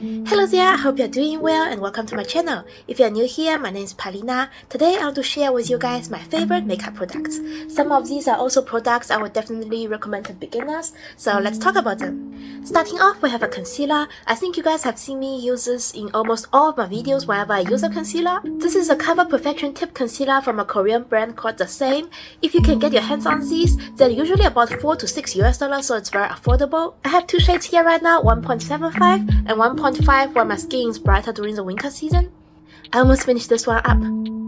Hello there, I hope you're doing well and welcome to my channel. If you're new here, my name is Palina. Today I want to share with you guys my favorite makeup products. Some of these are also products I would definitely recommend to beginners, so let's talk about them. Starting off, we have a concealer. I think you guys have seen me use this in almost all of my videos whenever I use a concealer. This is a Cover Perfection Tip Concealer from a Korean brand called The Same. If you can get your hands on these, they're usually about $4 to $6, so it's very affordable. I have two shades here right now, 1.75 and 1.5 while my skin is brighter during the winter season. I almost finished this one up.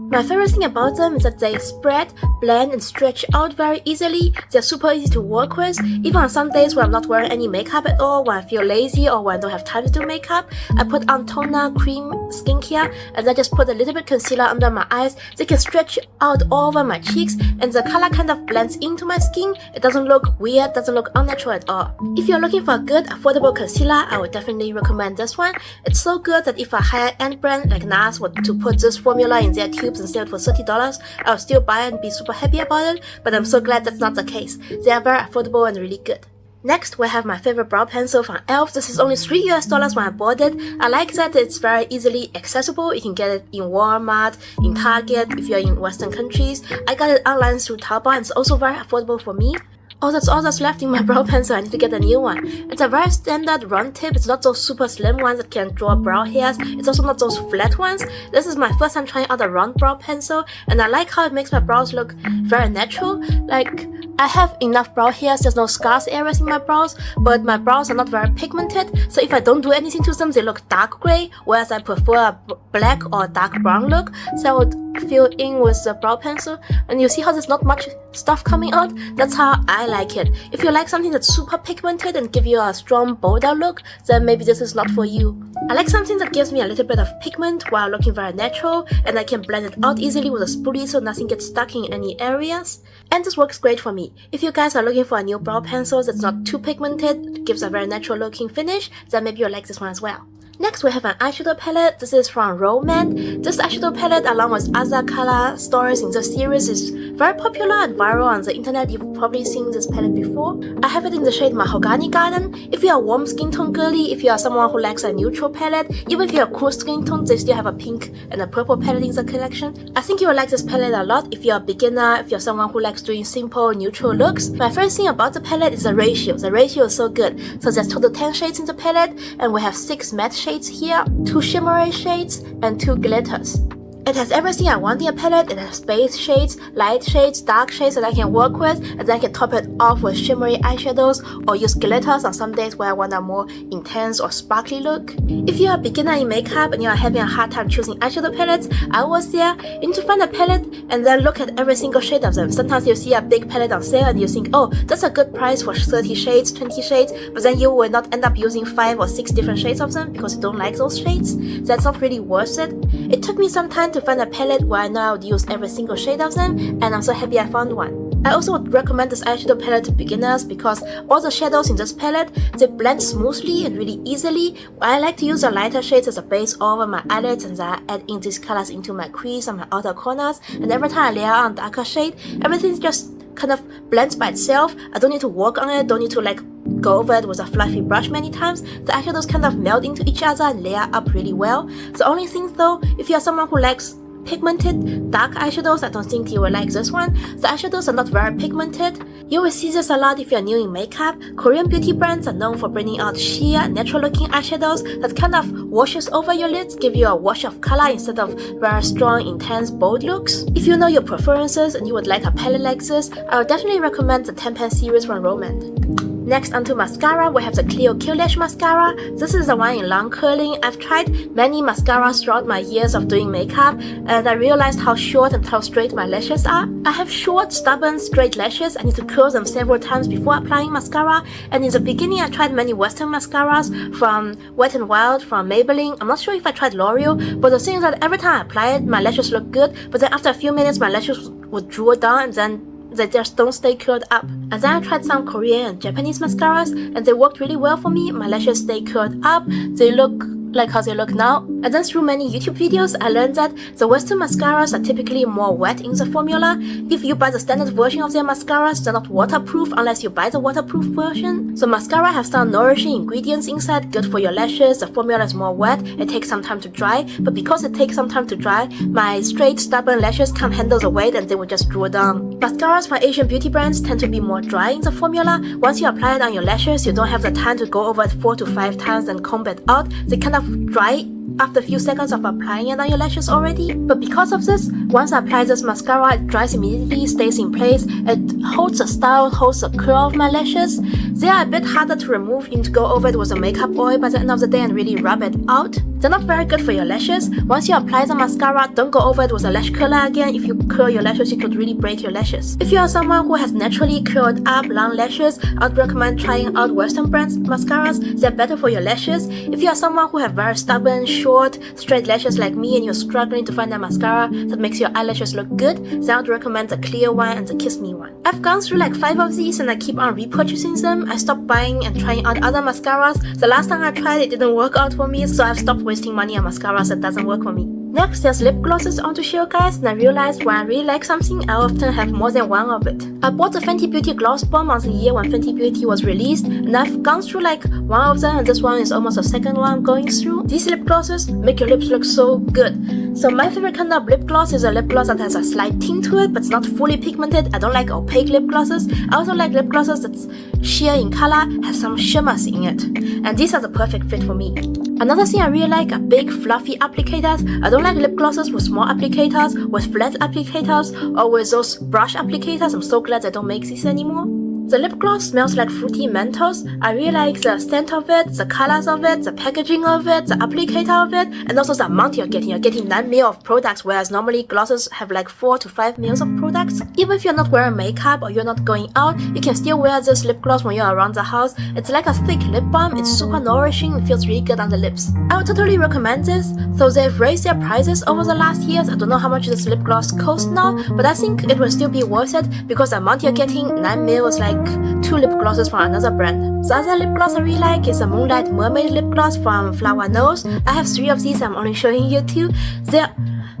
My favorite thing about them is that they spread, blend and stretch out very easily. They're super easy to work with. Even on some days when I'm not wearing any makeup at all, when I feel lazy or when I don't have time to do makeup, I put on toner, cream, skincare, and then just put a little bit concealer under my eyes. They can stretch out all over my cheeks and the color kind of blends into my skin. It doesn't look weird, doesn't look unnatural at all. If you're looking for a good, affordable concealer, I would definitely recommend this one. It's so good that if a higher-end brand like NARS were to put this formula in their tubes and sell it for $30, I would still buy it and be super happy about it, but I'm so glad that's not the case. They are very affordable and really good. Next, we have my favorite brow pencil from E.L.F. This is only $3 when I bought it. I like that it's very easily accessible. You can get it in Walmart, in Target, if you're in Western countries. I got it online through Taobao and it's also very affordable for me. Oh, that's all that's left in my brow pencil. I need to get a new one. It's a very standard round tip. It's not those super slim ones that can draw brow hairs. It's also not those flat ones. This is my first time trying out a round brow pencil, and I like how it makes my brows look very natural. Like, I have enough brow hairs, there's no scarce areas in my brows, but my brows are not very pigmented, so if I don't do anything to them, they look dark gray, whereas I prefer a black or dark brown look. So I would fill in with the brow pencil, and you see how there's not much stuff coming out? That's how I like it. If you like something that's super pigmented and give you a strong, bolder look, then maybe this is not for you. I like something that gives me a little bit of pigment while looking very natural, and I can blend it out easily with a spoolie so nothing gets stuck in any areas. And this works great for me. If you guys are looking for a new brow pencil that's not too pigmented, gives a very natural looking finish, then maybe you'll like this one as well. Next, we have an eyeshadow palette. This is from Mermaid. This eyeshadow palette, along with other color stories in the series, is very popular and viral on the internet. You've probably seen this palette before. I have it in the shade Mahogany Garden. If you're a warm skin tone girly, if you are someone who likes a neutral palette, even if you're a cool skin tone, they still have a pink and a purple palette in the collection. I think you will like this palette a lot if you're a beginner, if you're someone who likes doing simple, neutral looks. My first thing about the palette is the ratio. The ratio is so good. So there's total 10 shades in the palette, and we have 6 matte shades here, 2 shimmery shades, and 2 glitters. It has everything I want in a palette. It has base shades, light shades, dark shades that I can work with, and then I can top it off with shimmery eyeshadows or use glitters on some days where I want a more intense or sparkly look. If you're a beginner in makeup and you're having a hard time choosing eyeshadow palettes, I was there. You need to find a palette and then look at every single shade of them. Sometimes you see a big palette on sale and you think, oh, that's a good price for 30 shades, 20 shades, but then you will not end up using 5 or 6 different shades of them because you don't like those shades. That's not really worth it. It took me some time to find a palette where I know I would use every single shade of them, and I'm so happy I found one. I also would recommend this eyeshadow palette to beginners because all the shadows in this palette, they blend smoothly and really easily. I like to use the lighter shades as a base all over my eyelids, and then I add in these colors into my crease and my outer corners, and every time I layer on a darker shade, everything just kind of blends by itself. I don't need to work on it, don't need to like go over it with a fluffy brush many times. The eyeshadows kind of melt into each other and layer up really well. The only thing though, if you're someone who likes pigmented, dark eyeshadows, I don't think you will like this one. The eyeshadows are not very pigmented. You will see this a lot if you're new in makeup. Korean beauty brands are known for bringing out sheer, natural-looking eyeshadows that kind of washes over your lids, give you a wash of color instead of very strong, intense, bold looks. If you know your preferences and you would like a palette like this, I would definitely recommend the 10 Pan series from Mermaid. Next, onto mascara, we have the Cleo Q Lash Mascara. This is the one in long curling. I've tried many mascaras throughout my years of doing makeup, and I realized how short and how straight my lashes are. I have short, stubborn, straight lashes. I need to curl them several times before applying mascara, and in the beginning I tried many Western mascaras from Wet n Wild, from Maybelline. I'm not sure if I tried L'Oreal, but the thing is that every time I apply it, my lashes look good, but then after a few minutes my lashes would drool down and then they just don't stay curled up. And then I tried some Korean and Japanese mascaras and they worked really well for me. My lashes stay curled up, they look like how they look now. And then through many YouTube videos, I learned that the Western mascaras are typically more wet in the formula. If you buy the standard version of their mascaras, they're not waterproof unless you buy the waterproof version. So mascara have some nourishing ingredients inside, good for your lashes. The formula is more wet, it takes some time to dry, but because it takes some time to dry, my straight stubborn lashes can't handle the weight and they will just drool down. Mascaras from Asian beauty brands tend to be more dry in the formula. Once you apply it on your lashes, you don't have the time to go over it 4 to 5 times and comb it out. They kind of dry after a few seconds of applying it on your lashes already. But because of this, once I apply this mascara, it dries immediately, stays in place, it holds the style, holds the curl of my lashes. They are a bit harder to remove. You need to go over it with a makeup oil by the end of the day and really rub it out. They're not very good for your lashes. Once you apply the mascara, don't go over it with a lash curler again. If you curl your lashes, you could really break your lashes. If you are someone who has naturally curled up long lashes, I would recommend trying out Western brands mascaras. They're better for your lashes. If you are someone who have very stubborn, short, straight lashes like me and you're struggling to find a mascara that makes your eyelashes look good, then I would recommend the clear one and the Kiss Me one. I've gone through like 5 of these and I keep on repurchasing them. I stopped buying and trying out other mascaras. The last time I tried it didn't work out for me, so I've stopped wasting money on mascaras that doesn't work for me. Next, there's lip glosses I want to show you guys, and I realized when I really like something, I often have more than one of it. I bought the Fenty Beauty Gloss Bomb on the year when Fenty Beauty was released, and I've gone through like one of them, and this one is almost the second one I'm going through. These lip glosses make your lips look so good. So my favorite kind of lip gloss is a lip gloss that has a slight tint to it, but it's not fully pigmented. I don't like opaque lip glosses. I also like lip glosses that's sheer in color, have some shimmers in it. And these are the perfect fit for me. Another thing I really like are big fluffy applicators. I don't like lip glosses with small applicators, with flat applicators, or with those brush applicators. I'm so glad they don't make these anymore. The lip gloss smells like fruity Mentos. I really like the scent of it, the colors of it, the packaging of it, the applicator of it, and also the amount you're getting. You're getting 9 ml of products, whereas normally glosses have like 4 to 5 ml of products. Even if you're not wearing makeup or you're not going out, you can still wear this lip gloss when you're around the house. It's like a thick lip balm. It's super nourishing. It feels really good on the lips. I would totally recommend this. So they've raised their prices over the last years. I don't know how much this lip gloss costs now, but I think it will still be worth it because the amount you're getting, 9 ml is like 2 lip glosses from another brand. The other lip gloss I really like is a Moonlight Mermaid lip gloss from Flortte. I have 3 of these. I'm only showing you 2. They're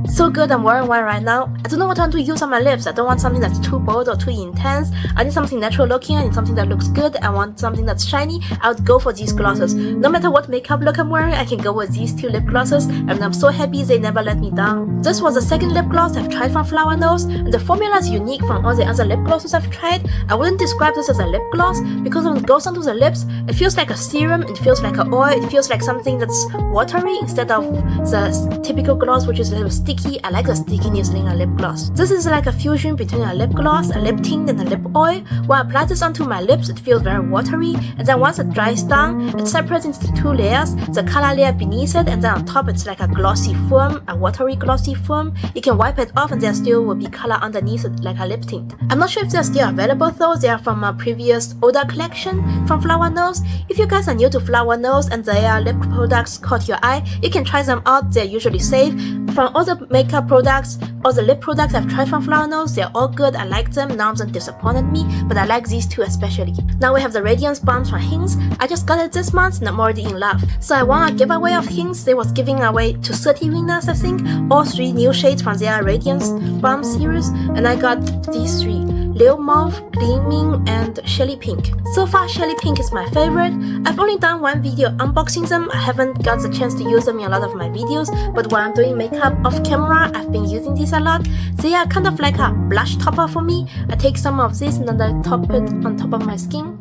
so good. I'm wearing one right now. I don't know what I want to use on my lips. I don't want something that's too bold or too intense. I need something natural looking. I need something that looks good. I want something that's shiny. I would go for these glosses. No matter what makeup look I'm wearing, I can go with these 2 lip glosses, and I'm so happy they never let me down. This was the second lip gloss I've tried from Flortte, and the formula is unique from all the other lip glosses I've tried. I wouldn't describe this as a lip gloss because when it goes onto the lips, it feels like a serum, it feels like an oil, it feels like something that's watery instead of the typical gloss which is a little sticky. I like the stickiness in a lip gloss. This is like a fusion between a lip gloss, a lip tint, and a lip oil. When I apply this onto my lips, it feels very watery, and then once it dries down, it separates into 2 layers, the color layer beneath it, and then on top it's like a glossy film, a watery glossy film. You can wipe it off and there still will be color underneath it like a lip tint. I'm not sure if they're still available though. They are from a previous older collection from Flortte. If you guys are new to Flortte and their lip products caught your eye, you can try them out. They're usually safe. From all the makeup products, all the lip products I've tried from Flortte, they're all good. I like them. None of them disappointed me, but I like these 2 especially. Now we have the Radiance Balms from Hints. I just got it this month and I'm already in love. So I won a giveaway of Hints. They was giving away to 30 winners, I think. All 3 new shades from their Radiance Balm series, and I got these 3. Lil Mauve, Gleaming, and Shelly Pink. So far, Shelly Pink is my favorite. I've only done 1 video unboxing them. I haven't got the chance to use them in a lot of my videos, but when I'm doing makeup off camera, I've been using these a lot. They are kind of like a blush topper for me. I take some of this and then I top it on top of my skin.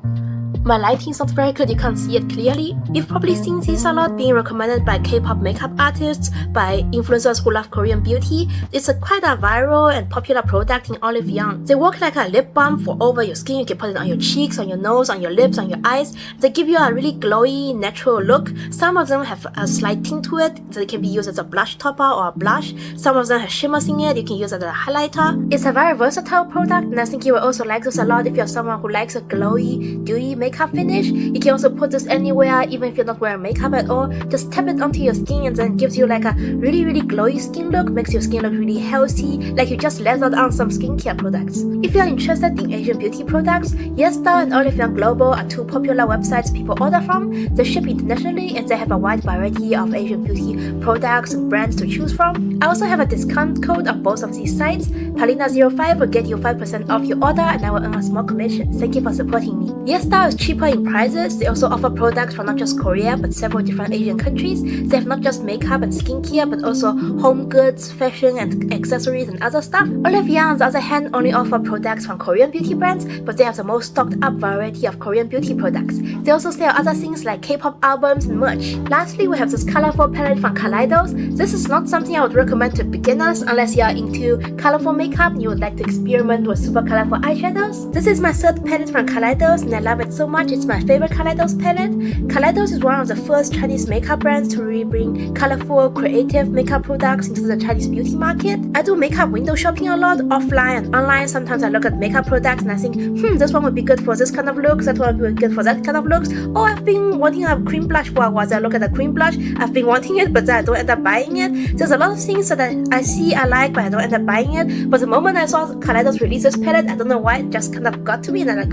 My lighting's not very good, you can't see it clearly. You've probably seen these a lot being recommended by K-pop makeup artists, by influencers who love Korean beauty. It's quite a viral and popular product in Olive Young. They work like a lip balm for over your skin. You can put it on your cheeks, on your nose, on your lips, on your eyes. They give you a really glowy, natural look. Some of them have a slight tint to it, so they can be used as a blush topper or a blush. Some of them have shimmers in it, you can use it as a highlighter. It's a very versatile product, and I think you will also like this a lot if you're someone who likes a glowy, dewy makeup makeup finish. You can also put this anywhere, even if you're not wearing makeup at all. Just tap it onto your skin and then gives you like a really glowy skin look, makes your skin look really healthy, like you just lathered on some skincare products. If you're interested in Asian beauty products, Yesstyle and E.L.F Global are two popular websites people order from. They ship internationally and they have a wide variety of Asian beauty products and brands to choose from. I also have a discount code on both of these sites. Palina05 will get you 5% off your order and I will earn a small commission. Thank you for supporting me. Yesstyle is cheaper in prices. They also offer products from not just Korea but several different Asian countries. They have not just makeup and skincare but also home goods, fashion and accessories and other stuff. E.L.F on the other hand only offer products from Korean beauty brands, but they have the most stocked up variety of Korean beauty products. They also sell other things like K-pop albums and merch. Lastly, we have this colorful palette from Kaleidos. This is not something I would recommend to beginners unless you are into colorful makeup and you would like to experiment with super colorful eyeshadows. This is my third palette from Kaleidos and I love it so much. It's my favorite Kaleidos palette. Kaleidos is one of the first Chinese makeup brands to really bring colorful, creative makeup products into the Chinese beauty market. I do makeup window shopping a lot, offline and online. Sometimes I look at makeup products and I think, this one would be good for this kind of looks, that one would be good for that kind of looks. Oh, I've been wanting a cream blush for a while. I look at the cream blush, I've been wanting it, but I don't end up buying it. There's a lot of things that I see I like, but I don't end up buying it. But the moment I saw Kaleidos release this palette, I don't know why, it just kind of got to me and I'm like,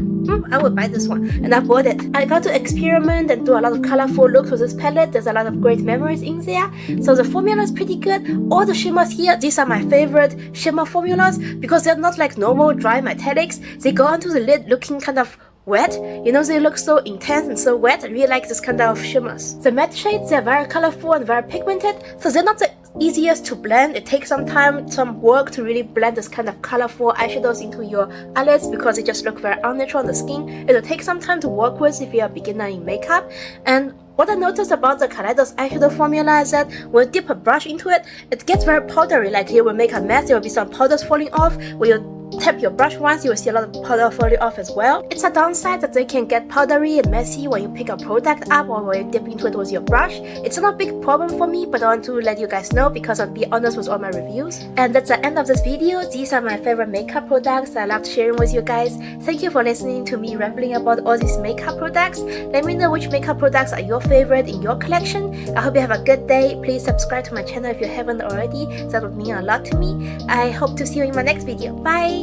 I would buy this one. And I bought it. I got to experiment and do a lot of colorful looks with this palette. There's a lot of great memories in there. So the formula is pretty good. All the shimmers here, these are my favorite shimmer formulas because they're not like normal dry metallics. They go onto the lid looking kind of wet. You know, they look so intense and so wet. I really like this kind of shimmers. The matte shades, they're very colorful and very pigmented, so they're not the easiest to blend. It takes some time, some work to really blend this kind of colorful eyeshadows into your eyelids because they just look very unnatural on the skin. It will take some time to work with if you're a beginner in makeup. And what I noticed about the Kaleidos eyeshadow formula is that when you dip a brush into it, it gets very powdery. Like you will make a mess, there will be some powders falling off. When you tap your brush once, you will see a lot of powder falling off as well. It's a downside that they can get powdery and messy when you pick a product up or when you dip into it with your brush. It's not a big problem for me, but I want to let you guys know because I'll be honest with all my reviews. And that's the end of this video. These are my favorite makeup products that I loved sharing with you guys. Thank you for listening to me rambling about all these makeup products. Let me know which makeup products are your favorite in your collection. I hope you have a good day. Please subscribe to my channel if you haven't already. That would mean a lot to me. I hope to see you in my next video. Bye!